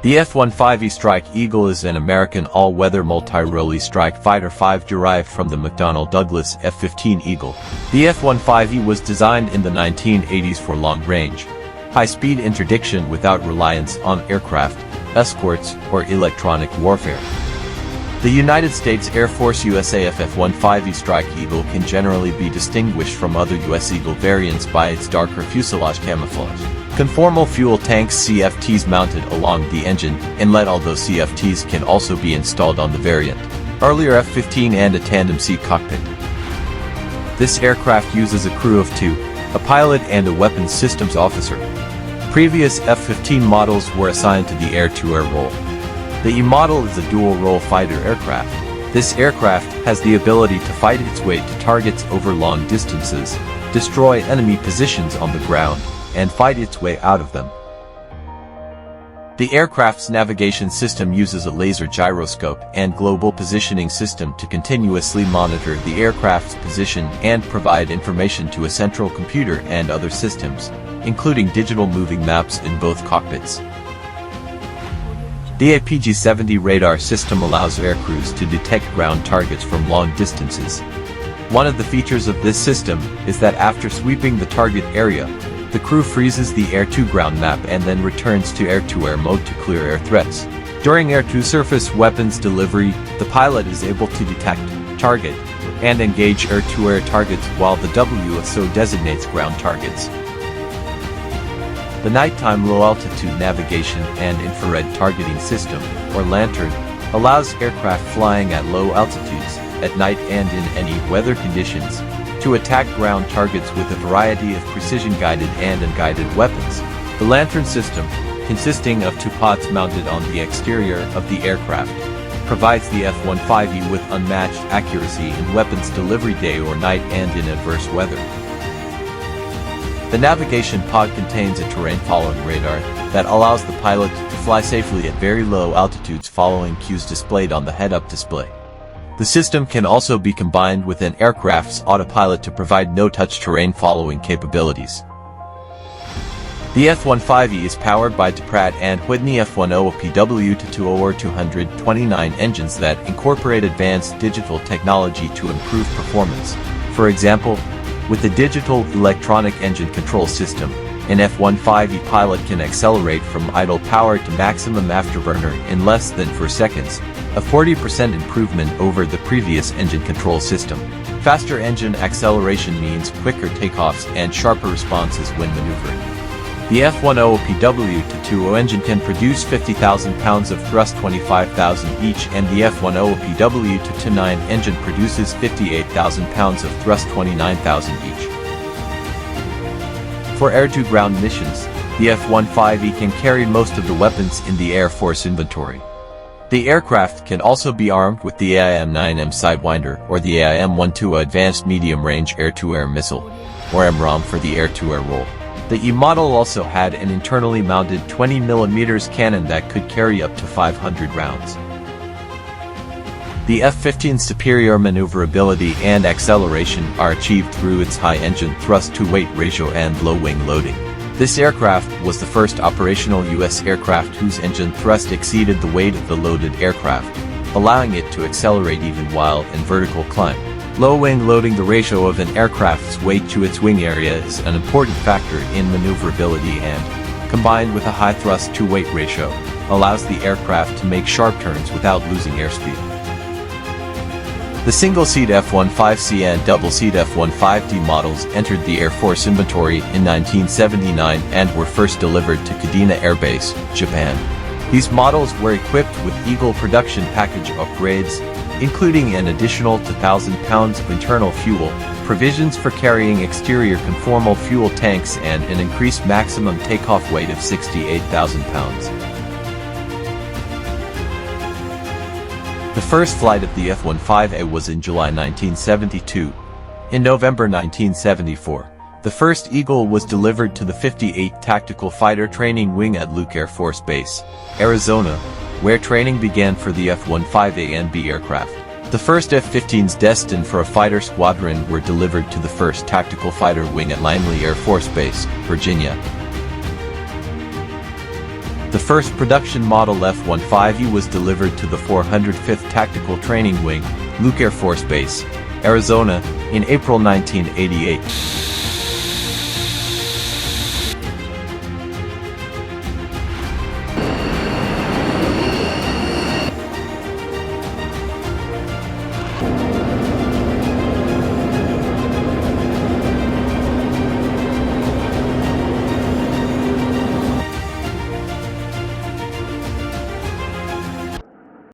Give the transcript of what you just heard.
The F-15E Strike Eagle is an American all-weather multirole strike fighter derived from the McDonnell Douglas F-15 Eagle. The F-15E was designed in the 1980s for long-range, high-speed interdiction without reliance on aircraft, escorts, or electronic warfare. The United States Air Force USAF F-15E Strike Eagle can generally be distinguished from other US Eagle variants by its darker fuselage camouflage. Conformal fuel tanks CFTs mounted along the engine inlet, although CFTs can also be installed on the variant. Earlier F-15 and a tandem seat cockpit. This aircraft uses a crew of two, a pilot and a weapons systems officer. Previous F-15 models were assigned to the air-to-air role. The E model is a dual-role fighter aircraft. This aircraft has the ability to fight its way to targets over long distances, destroy enemy positions on the ground, and fight its way out of them. The aircraft's navigation system uses a laser gyroscope and global positioning system to continuously monitor the aircraft's position and provide information to a central computer and other systems, including digital moving maps in both cockpits. The APG-70 radar system allows aircrews to detect ground targets from long distances. One of the features of this system is that after sweeping the target area, the crew freezes the air-to-ground map and then returns to air-to-air mode to clear air threats. During air-to-surface weapons delivery, the pilot is able to detect, target, and engage air-to-air targets while the WSO designates ground targets. The nighttime low-altitude navigation and infrared targeting system, or LANTIRN, allows aircraft flying at low altitudes, at night and in any weather conditions, to attack ground targets with a variety of precision-guided and unguided weapons. The LANTIRN system, consisting of two pods mounted on the exterior of the aircraft, provides the F-15E with unmatched accuracy in weapons delivery day or night and in adverse weather. The navigation pod contains a terrain-following radar that allows the pilot to fly safely at very low altitudes following cues displayed on the head-up display. The system can also be combined with an aircraft's autopilot to provide no-touch terrain-following capabilities. The F-15E is powered by Pratt & Whitney F-10PW-220 or 229 engines that incorporate advanced digital technology to improve performance. For example, with the digital electronic engine control system, an F-15E pilot can accelerate from idle power to maximum afterburner in less than 4 seconds, a 40% improvement over the previous engine control system. Faster engine acceleration means quicker takeoffs and sharper responses when maneuvering. The F-10PW-220 engine can produce 50,000 pounds of thrust, 25,000 each, and the F-10PW-229 engine produces 58,000 pounds of thrust, 29,000 each. For air-to-ground missions, the F-15E can carry most of the weapons in the Air Force inventory. The aircraft can also be armed with the AIM-9M Sidewinder or the AIM-12 Advanced Medium-Range Air-to-Air Missile, or AMRAAM for the air-to-air role. The E model also had an internally mounted 20mm cannon that could carry up to 500 rounds. The F-15's superior maneuverability and acceleration are achieved through its high engine thrust-to-weight ratio and low wing loading. This aircraft was the first operational U.S. aircraft whose engine thrust exceeded the weight of the loaded aircraft, allowing it to accelerate even while in vertical climb. Low wing loading, the ratio of an aircraft's weight to its wing area, is an important factor in maneuverability and, combined with a high thrust-to-weight ratio, allows the aircraft to make sharp turns without losing airspeed. The single-seat F-15C and double-seat F-15D models entered the Air Force inventory in 1979 and were first delivered to Kadena Air Base, Japan. These models were equipped with Eagle production package upgrades, including an additional 2,000 pounds of internal fuel, provisions for carrying exterior conformal fuel tanks, and an increased maximum takeoff weight of 68,000 pounds. The first flight of the F-15A was in July 1972. In November 1974, the first Eagle was delivered to the 58th Tactical Fighter Training Wing at Luke Air Force Base, Arizona, where training began for the F-15A and B aircraft. The first F-15s destined for a fighter squadron were delivered to the 1st Tactical Fighter Wing at Langley Air Force Base, Virginia. The first production model F-15E was delivered to the 405th Tactical Training Wing, Luke Air Force Base, Arizona, in April 1988.